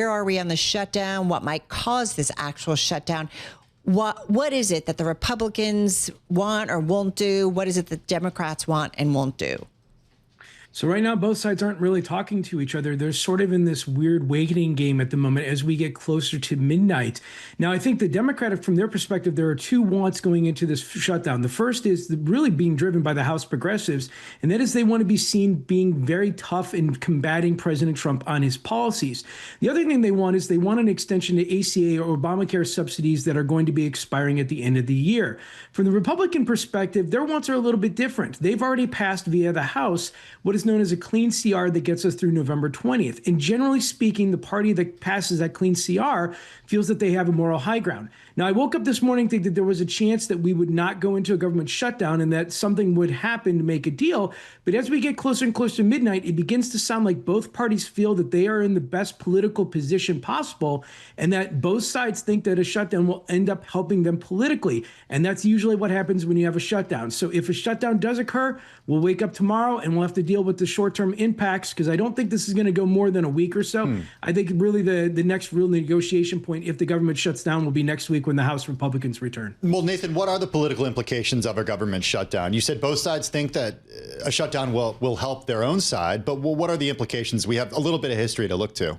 Where are we on the shutdown? What might cause this actual shutdown? What is it that the Republicans want or won't do? What is it that Democrats want and won't do? So right now, both sides aren't really talking to each other. They're sort of in this weird waiting game at the moment as we get closer to midnight. Now, I think the Democratic, from their perspective, there are two wants going into this shutdown. The first is really being driven by the House progressives, and that is they want to be seen being very tough in combating President Trump on his policies. The other thing they want is they want an extension to ACA or Obamacare subsidies that are going to be expiring at the end of the year. From the Republican perspective, their wants are a little bit different. They've already passed via the House what is known as a clean CR that gets us through November 20th. And generally speaking, the party that passes that clean CR feels that they have a moral high ground. Now, I woke up this morning thinking that there was a chance that we would not go into a government shutdown and that something would happen to make a deal. But as we get closer and closer to midnight, it begins to sound like both parties feel that they are in the best political position possible and that both sides think that a shutdown will end up helping them politically. And that's usually what happens when you have a shutdown. So if a shutdown does occur, we'll wake up tomorrow and we'll have to deal with the short-term impacts because I don't think this is going to go more than a week or so. I think really the next real negotiation point, if the government shuts down, will be next week when the House Republicans return. Well, Nathan, what are the political implications of a government shutdown? You said both sides think that a shutdown will help their own side, but what are the implications? We have a little bit of history to look to.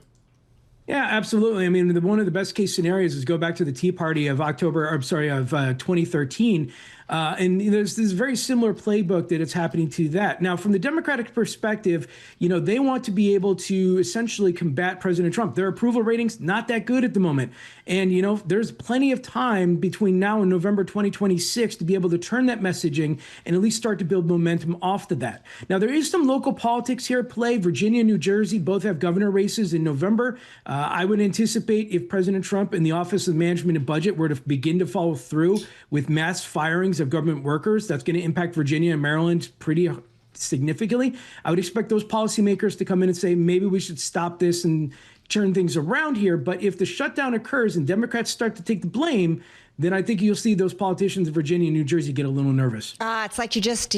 Yeah, absolutely. I mean, one of the best case scenarios is go back to the Tea Party of 2013. And there's this very similar playbook that it's happening to that. Now, from the Democratic perspective, they want to be able to essentially combat President Trump. Their approval ratings, not that good at the moment. And, there's plenty of time between now and November 2026 to be able to turn that messaging and at least start to build momentum off of that. Now, there is some local politics here at play. Virginia and New Jersey both have governor races in November. I would anticipate if President Trump and the Office of Management and Budget were to begin to follow through with mass firings of government workers, that's going to impact Virginia and Maryland pretty significantly. I would expect those policymakers to come in and say, maybe we should stop this and turn things around here. But if the shutdown occurs and Democrats start to take the blame, then I think you'll see those politicians in Virginia and New Jersey get a little nervous. It's like you just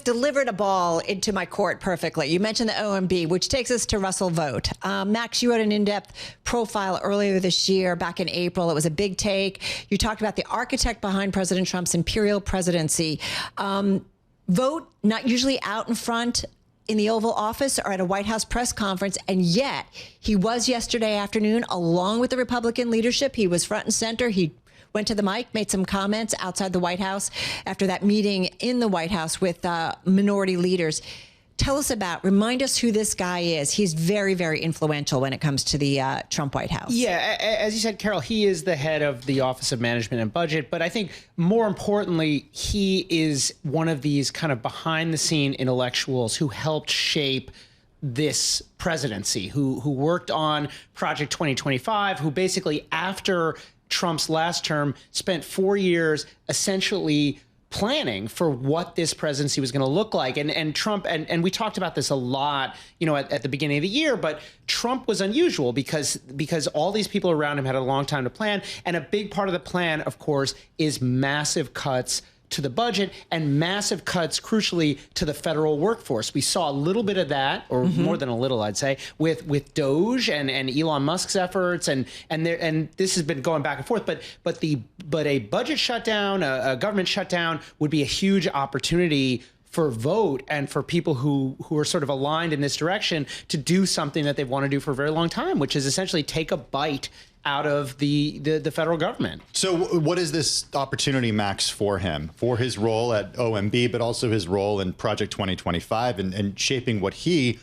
delivered a ball into my court perfectly. You mentioned the OMB, which takes us to Russell Vought. Max, you wrote an in-depth profile earlier this year, back in April. It was a big take. You talked about the architect behind President Trump's imperial presidency. Vought, not usually out in front in the Oval Office or at a White House press conference, and yet he was yesterday afternoon, along with the Republican leadership. He was front and center. He went to the mic, made some comments outside the White House after that meeting in the White House with minority leaders. Remind us who this guy is. He's very, very influential when it comes to the Trump White House. Yeah, as you said, Carol, he is the head of the Office of Management and Budget. But I think more importantly, he is one of these kind of behind the scene intellectuals who helped shape this presidency, who worked on Project 2025, who basically after Trump's last term spent 4 years essentially planning for what this presidency was going to look like. And Trump, and we talked about this a lot, at the beginning of the year, but Trump was unusual because all these people around him had a long time to plan. And a big part of the plan, of course, is massive cuts to the budget and massive cuts, crucially, to the federal workforce. We saw a little bit of that, or more than a little, I'd say, with Doge and Elon Musk's efforts, and this has been going back and forth. But a budget shutdown, a government shutdown, would be a huge opportunity for Vought and for people who are sort of aligned in this direction to do something that they've wanted to do for a very long time, which is essentially take a bite out of the federal government. So what is this opportunity, Max, for him, for his role at OMB, but also his role in Project 2025 and shaping what he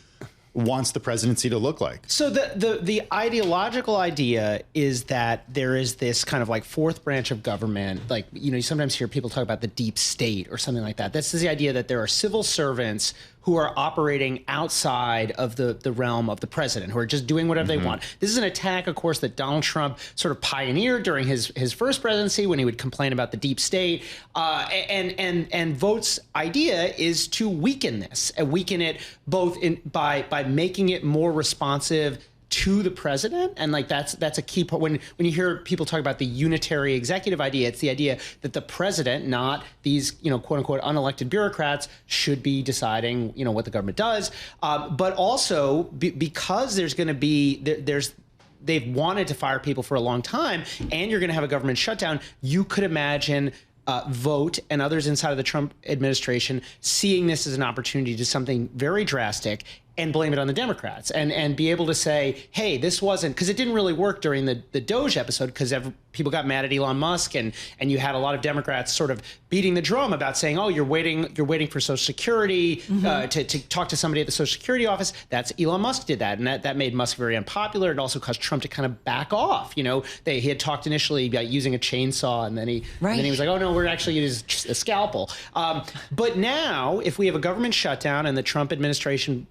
wants the presidency to look like? So the ideological idea is that there is this kind of like fourth branch of government, like, you sometimes hear people talk about the deep state or something like that. This is the idea that there are civil servants who are operating outside of the realm of the president, who are just doing whatever they want. This is an attack, of course, that Donald Trump sort of pioneered during his first presidency when he would complain about the deep state. And Vought's idea is to weaken this, and weaken it both by making it more responsive to the president. And like that's a key part. When you hear people talk about the unitary executive idea, it's the idea that the president, not these quote unquote unelected bureaucrats, should be deciding what the government does. But also because there's going to be there's they've wanted to fire people for a long time, and you're going to have a government shutdown. You could imagine Vought and others inside of the Trump administration seeing this as an opportunity to do something very drastic and blame it on the Democrats and be able to say, hey, this wasn't, because it didn't really work during the Doge episode, because people got mad at Elon Musk, and you had a lot of Democrats sort of beating the drum about saying, oh, you're waiting for Social Security to talk to somebody at the Social Security office. That's Elon Musk did that, and that made Musk very unpopular. It also caused Trump to kind of back off. He had talked initially about using a chainsaw, and then he was like, oh no, we're actually using a scalpel. But now, if we have a government shutdown and the Trump administration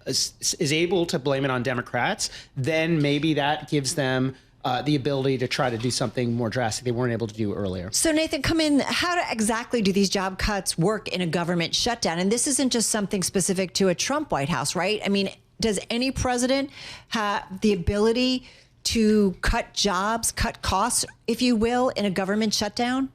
is able to blame it on Democrats, then maybe that gives them the ability to try to do something more drastic they weren't able to do earlier. So Nathan, come in. How exactly do these job cuts work in a government shutdown? And this isn't just something specific to a Trump White House, right? I mean, does any president have the ability to cut jobs, cut costs, if you will, in a government shutdown?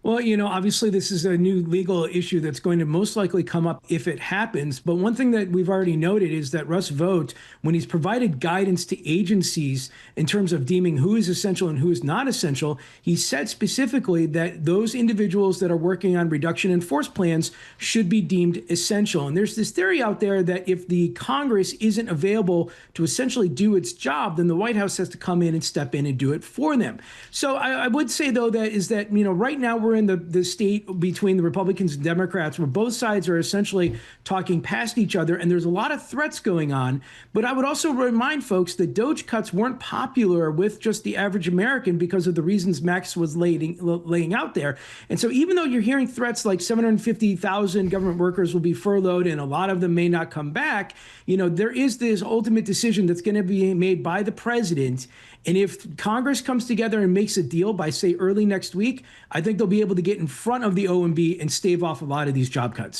Well, obviously this is a new legal issue that's going to most likely come up if it happens. But one thing that we've already noted is that Russ Vought, when he's provided guidance to agencies in terms of deeming who is essential and who is not essential, he said specifically that those individuals that are working on reduction in force plans should be deemed essential. And there's this theory out there that if the Congress isn't available to essentially do its job, then the White House has to come in and step in and do it for them. So I would say, though, that right now we're in the state between the Republicans and Democrats where both sides are essentially talking past each other, and there's a lot of threats going on. But I would also remind folks that Doge cuts weren't popular with just the average American because of the reasons Max was laying out there. And so even though you're hearing threats like 750,000 government workers will be furloughed and a lot of them may not come back, there is this ultimate decision that's going to be made by the president. And if Congress comes together and makes a deal by, say, early next week, I think they'll be able to get in front of the OMB and stave off a lot of these job cuts.